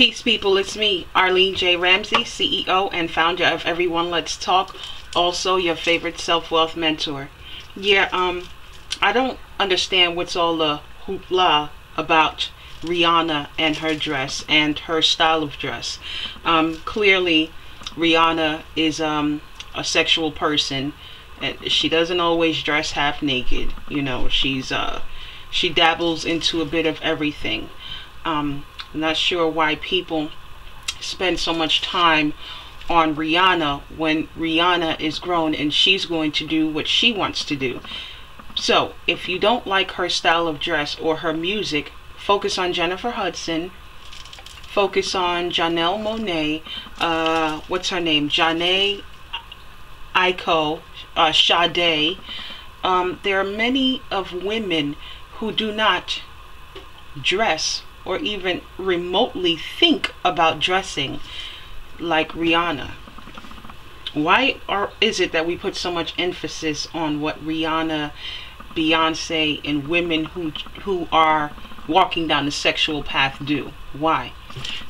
Peace, people. It's me, Arlene J. Ramsey, CEO and founder of Everyone Let's Talk. Also, your favorite self-wealth mentor. Yeah, I don't understand what's all the hoopla about Rihanna and her dress and her style of dress. Clearly, Rihanna is a sexual person. She doesn't always dress half naked. You know, she dabbles into a bit of everything. I'm not sure why people spend so much time on Rihanna when Rihanna is grown and she's going to do what she wants to do. So if you don't like her style of dress or her music, focus on Jennifer Hudson, focus on Janelle Monáe, what's her name, Janae Aiko, Sade. There are many of women who do not dress or even remotely think about dressing like Rihanna. Why is it that we put so much emphasis on what Rihanna, Beyonce, and women who are walking down the sexual path do? Why?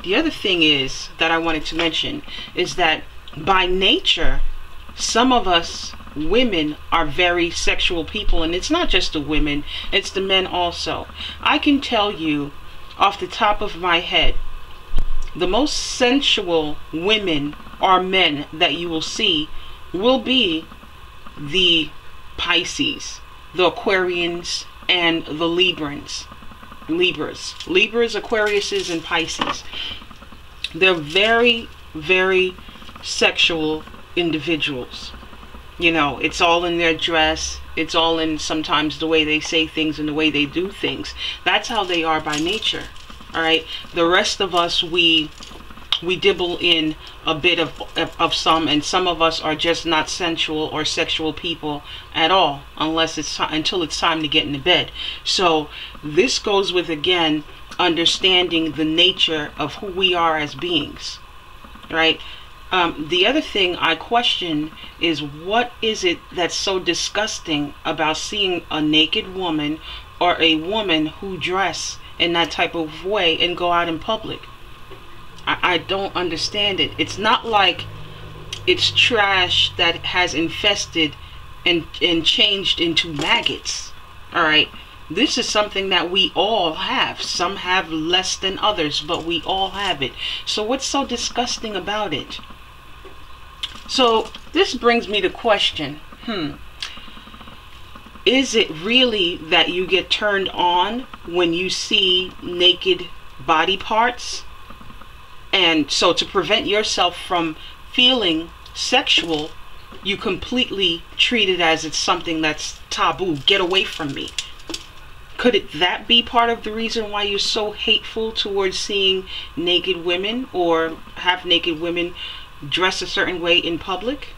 The other thing is that I wanted to mention is that by nature, some of us women are very sexual people, and it's not just the women, it's the men also. I can tell you off the top of my head, the most sensual women or men that you will see will be the Pisces, the Aquarians, and the Libras, Aquariuses, and Pisces. They're very, very sexual individuals. You know, it's all in their dress. It's all in sometimes the way they say things and the way they do things. That's how they are by nature. All right. The rest of us, we dibble in a bit of some, and some of us are just not sensual or sexual people at all, until it's time to get into bed. So this goes with, again, understanding the nature of who we are as beings, right? The other thing I question is, what is it that's so disgusting about seeing a naked woman or a woman who dress in that type of way and go out in public? I don't understand it. It's not like it's trash that has infested and changed into maggots. All right. This is something that we all have. Some have less than others, but we all have it. So what's so disgusting about it? So this brings me to question, is it really that you get turned on when you see naked body parts? And so to prevent yourself from feeling sexual, you completely treat it as it's something that's taboo. Get away from me. Could that be part of the reason why you're so hateful towards seeing naked women or half naked women dress a certain way in public?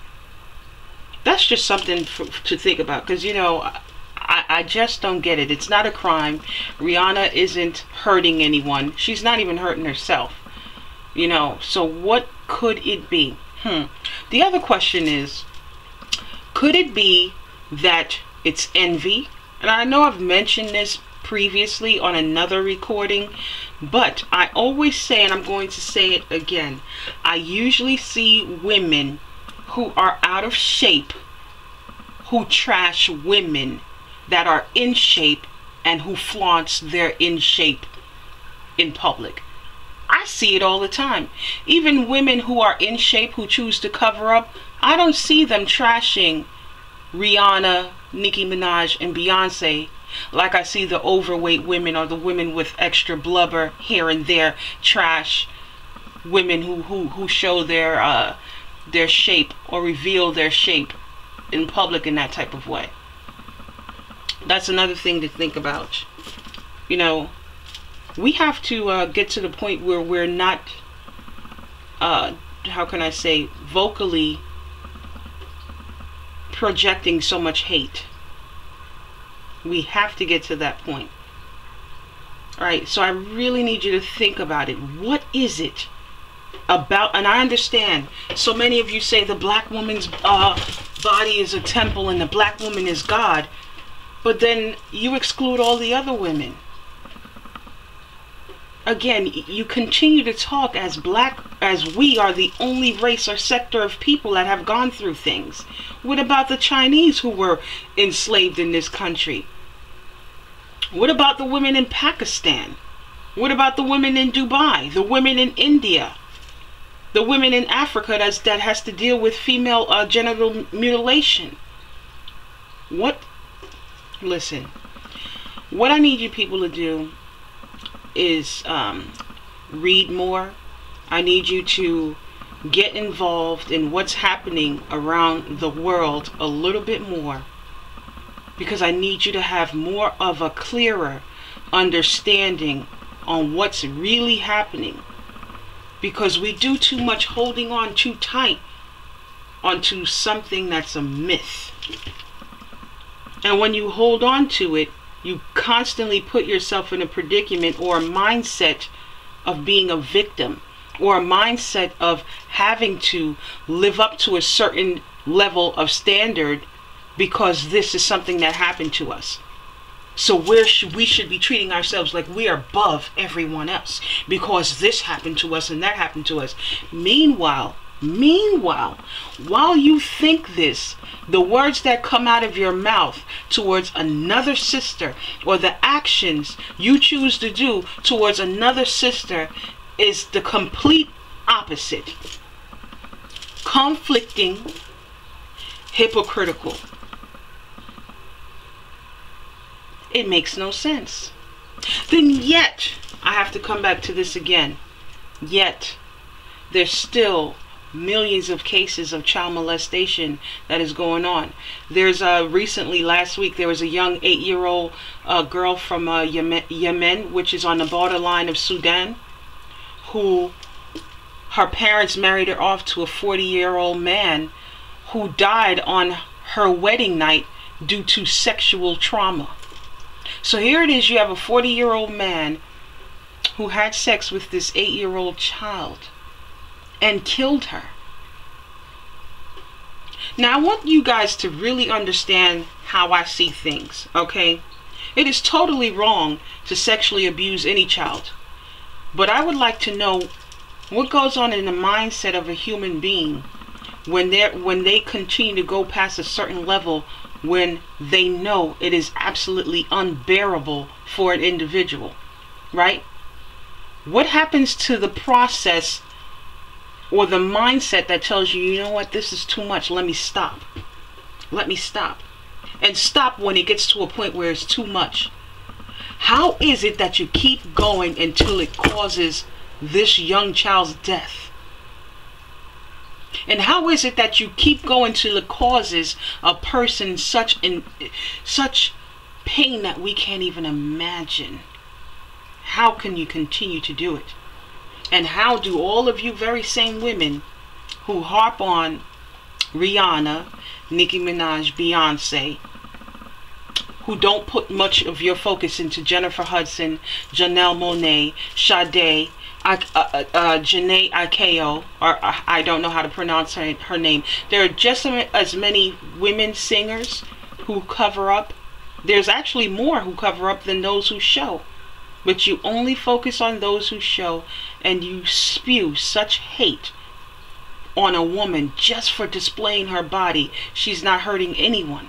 That's just something to think about, because, you know, I just don't get it. It's not a crime. Rihanna isn't hurting anyone. She's not even hurting herself. You know, so what could it be? The other question is, could it be that it's envy? And I know I've mentioned this previously on another recording, but I always say, and I'm going to say it again, I usually see women who are out of shape who trash women that are in shape and who flaunts their in shape in public. I see it all the time. Even women who are in shape who choose to cover up, I don't see them trashing Rihanna, Nicki Minaj, and Beyonce like I see the overweight women or the women with extra blubber here and there trash women who show their shape or reveal their shape in public in that type of way. That's another thing to think about. You know, we have to get to the point where we're not, how can I say, vocally projecting so much hate. We have to get to that point. All right, so I really need you to think about it. What is it about? And I understand so many of you say the black woman's body is a temple and the black woman is God, but then you exclude all the other women. again, you continue to talk as black, as we are the only race or sector of people that have gone through things. What about the Chinese who were enslaved in this country? What about the women in Pakistan? What about the women in Dubai? The women in India? The women in Africa that has to deal with female genital mutilation? What? Listen, what I need you people to do is read more. I need you to get involved in what's happening around the world a little bit more, because I need you to have more of a clearer understanding on what's really happening, because we do too much holding on too tight onto something that's a myth. And when you hold on to it, you constantly put yourself in a predicament or a mindset of being a victim, or a mindset of having to live up to a certain level of standard because this is something that happened to us. So we should be treating ourselves like we are above everyone else because this happened to us and that happened to us. Meanwhile, while you think this, the words that come out of your mouth towards another sister, or the actions you choose to do towards another sister, is the complete opposite. Conflicting, hypocritical. It makes no sense. Then yet, I have to come back to this again, yet there's still millions of cases of child molestation that is going on. There's recently, last week, there was a young 8-year-old girl from Yemen, which is on the borderline of Sudan, who her parents married her off to a 40-year-old man who died on her wedding night due to sexual trauma. So here it is, you have a 40-year-old man who had sex with this 8-year-old child and killed her. Now I want you guys to really understand how I see things, okay? It is totally wrong to sexually abuse any child. But I would like to know what goes on in the mindset of a human being when they continue to go past a certain level, when they know it is absolutely unbearable for an individual, right? What happens to the process or the mindset that tells you, you know what, this is too much, let me stop. Let me stop. And stop when it gets to a point where it's too much. How is it that you keep going until it causes this young child's death? And how is it that you keep going till it causes a person such pain that we can't even imagine? How can you continue to do it? And how do all of you very same women who harp on Rihanna, Nicki Minaj, Beyonce, who don't put much of your focus into Jennifer Hudson, Janelle Monáe, Sade, Janae Aiko, or I don't know how to pronounce her name. There are just as many women singers who cover up. There's actually more who cover up than those who show. But you only focus on those who show, and you spew such hate on a woman just for displaying her body. She's not hurting anyone.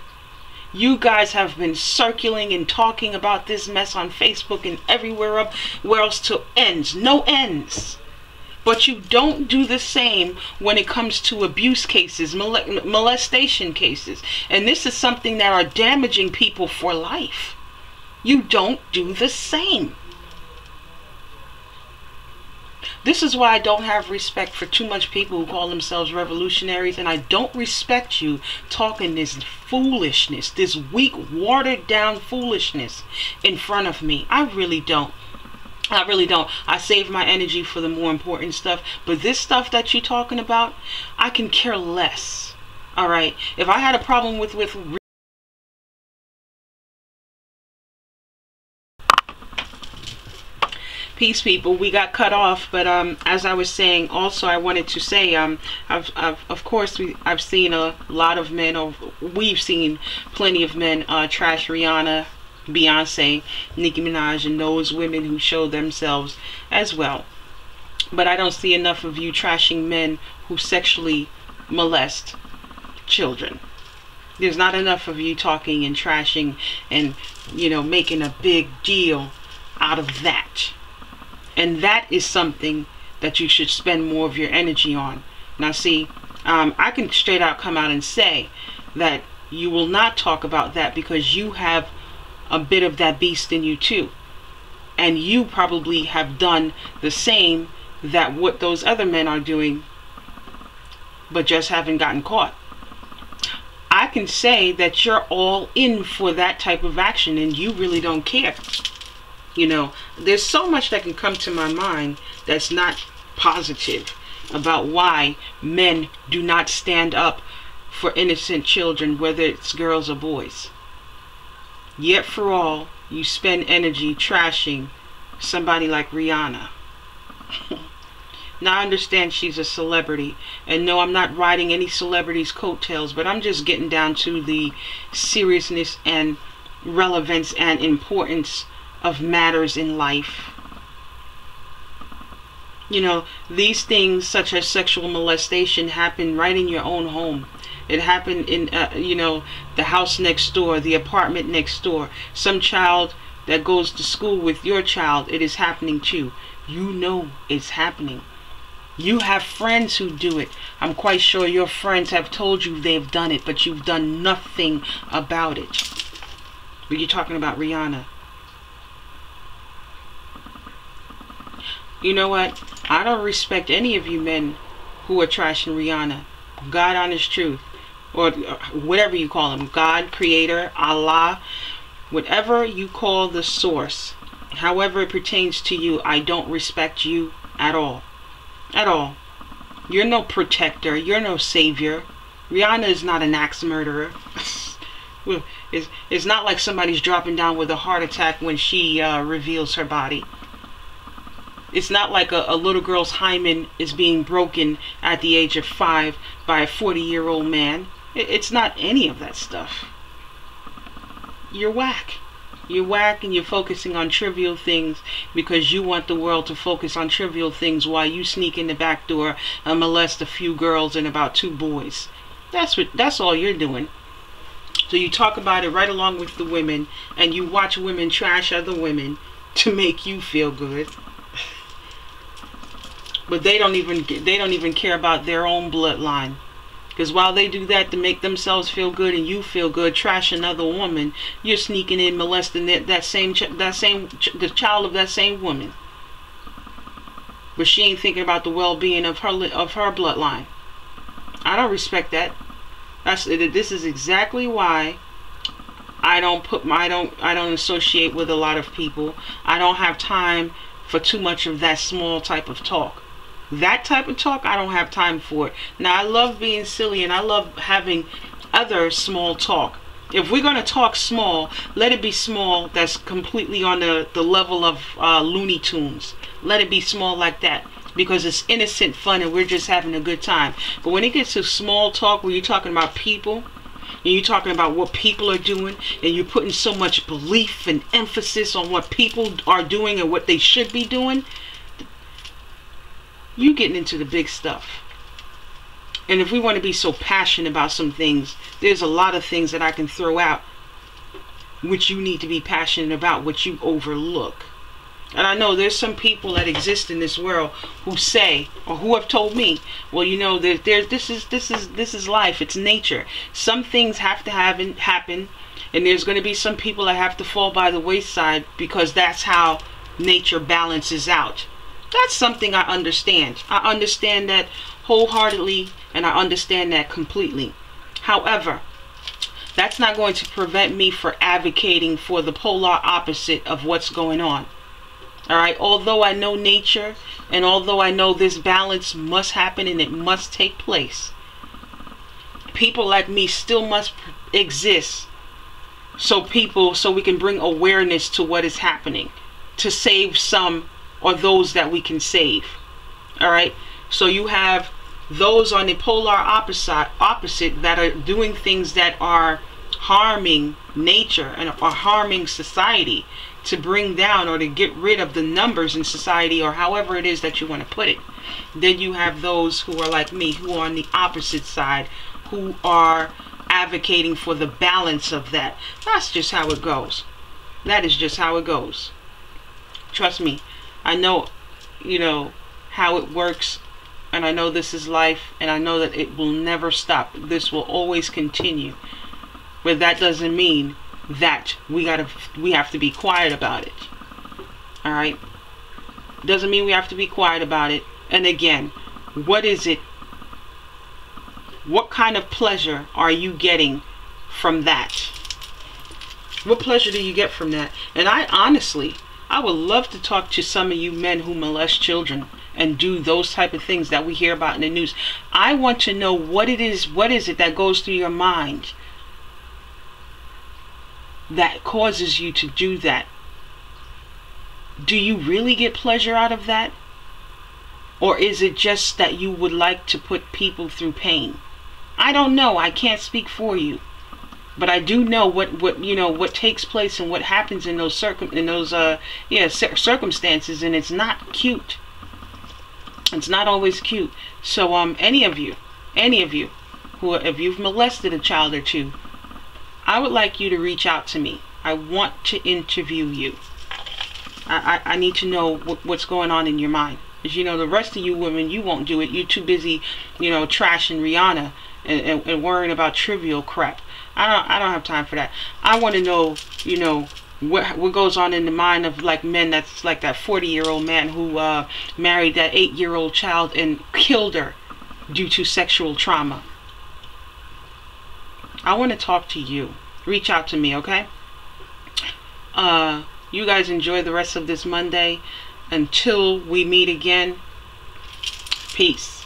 You guys have been circling and talking about this mess on Facebook and everywhere else till ends. No ends. But you don't do the same when it comes to abuse cases, molestation cases. And this is something that are damaging people for life. You don't do the same. This is why I don't have respect for too much people who call themselves revolutionaries, and I don't respect you talking this foolishness, this weak, watered down foolishness in front of me. I really don't. I really don't. I save my energy for the more important stuff, but this stuff that you're talking about, I can care less. All right? If I had a problem with peace, people, we got cut off, but as I was saying, also I wanted to say, of course I've seen a lot of men, or we've seen plenty of men trash Rihanna Beyonce, Nicki Minaj, and those women who show themselves as well. But I don't see enough of you trashing men who sexually molest children. There's not enough of you talking and trashing and, making a big deal out of that. And that is something that you should spend more of your energy on. Now see, I can straight out come out and say that you will not talk about that because you have a bit of that beast in you too. And you probably have done the same that what those other men are doing, but just haven't gotten caught. I can say that you're all in for that type of action and you really don't care. There's so much that can come to my mind that's not positive about why men do not stand up for innocent children, whether it's girls or boys. Yet for all, you spend energy trashing somebody like Rihanna. Now I understand she's a celebrity, and no, I'm not riding any celebrity's coattails, but I'm just getting down to the seriousness and relevance and importance of matters in life. These things such as sexual molestation happen right in your own home. It happened in, the house next door, the apartment next door. Some child that goes to school with your child, it is happening too. It's happening. You have friends who do it. I'm quite sure your friends have told you they've done it, but you've done nothing about it. But you're talking about Rihanna. You know what? I don't respect any of you men who are trashing Rihanna. God, honest truth. Or whatever you call him. God, Creator, Allah. Whatever you call the source. However it pertains to you, I don't respect you at all. At all. You're no protector. You're no savior. Rihanna is not an axe murderer. It's not like somebody's dropping down with a heart attack when she reveals her body. It's not like a little girl's hymen is being broken at the age of 5 by a 40-year-old man. It's not any of that stuff. You're whack. You're whack, and you're focusing on trivial things because you want the world to focus on trivial things while you sneak in the back door and molest a few girls and about 2 boys. That's all you're doing. So you talk about it right along with the women, and you watch women trash other women to make you feel good. But they don't even care about their own bloodline. Because while they do that to make themselves feel good and you feel good, trash another woman, you're sneaking in molesting the child of that same woman. But she ain't thinking about the well-being of her bloodline. I don't respect that. This is exactly why I don't associate with a lot of people. I don't have time for too much of that small type of talk. That type of talk, I don't have time for it. Now, I love being silly and I love having other small talk. If we're going to talk small, let it be small that's completely on the level of Looney Tunes. Let it be small like that because it's innocent fun and we're just having a good time. But when it gets to small talk where you're talking about people and you're talking about what people are doing and you're putting so much belief and emphasis on what people are doing and what they should be doing, you getting into the big stuff. And if we want to be so passionate about some things, there's a lot of things that I can throw out which you need to be passionate about, which you overlook. And I know there's some people that exist in this world who say, or who have told me, well, this is life, it's nature. Some things have to happen, and there's going to be some people that have to fall by the wayside because that's how nature balances out. That's something I understand. I understand that wholeheartedly, and I understand that completely. However, that's not going to prevent me from advocating for the polar opposite of what's going on. Alright, although I know nature, and although I know this balance must happen and it must take place, people like me still must exist so we can bring awareness to what is happening, to save some or those that we can save. Alright, so you have those on the polar opposite that are doing things that are harming nature and or harming society to bring down or to get rid of the numbers in society, or however it is that you want to put it. Then you have those who are like me, who are on the opposite side, who are advocating for the balance of that. That's just how it goes. That is just how it goes. Trust me, I know, you know, how it works, and I know this is life, and I know that it will never stop. This will always continue. But that doesn't mean that we have to be quiet about it. All right? Doesn't mean we have to be quiet about it. And again, what is it? What kind of pleasure are you getting from that? What pleasure do you get from that? And I honestly, I would love to talk to some of you men who molest children and do those type of things that we hear about in the news. I want to know what it is it that goes through your mind that causes you to do that. Do you really get pleasure out of that? Or is it just that you would like to put people through pain? I don't know. I can't speak for you. But I do know what takes place and what happens in those circumstances, and it's not cute. It's not always cute. So any of you who, if you've molested a child or two, I would like you to reach out to me. I want to interview you. I need to know what's going on in your mind. Because, you know, the rest of you women, you won't do it. You're too busy, you know, trashing Rihanna and worrying about trivial crap. I don't have time for that. I want to know, you know, what goes on in the mind of like men. That's like that 40-year-old man who married that 8-year-old child and killed her due to sexual trauma. I want to talk to you. Reach out to me, okay? You guys enjoy the rest of this Monday. Until we meet again, peace.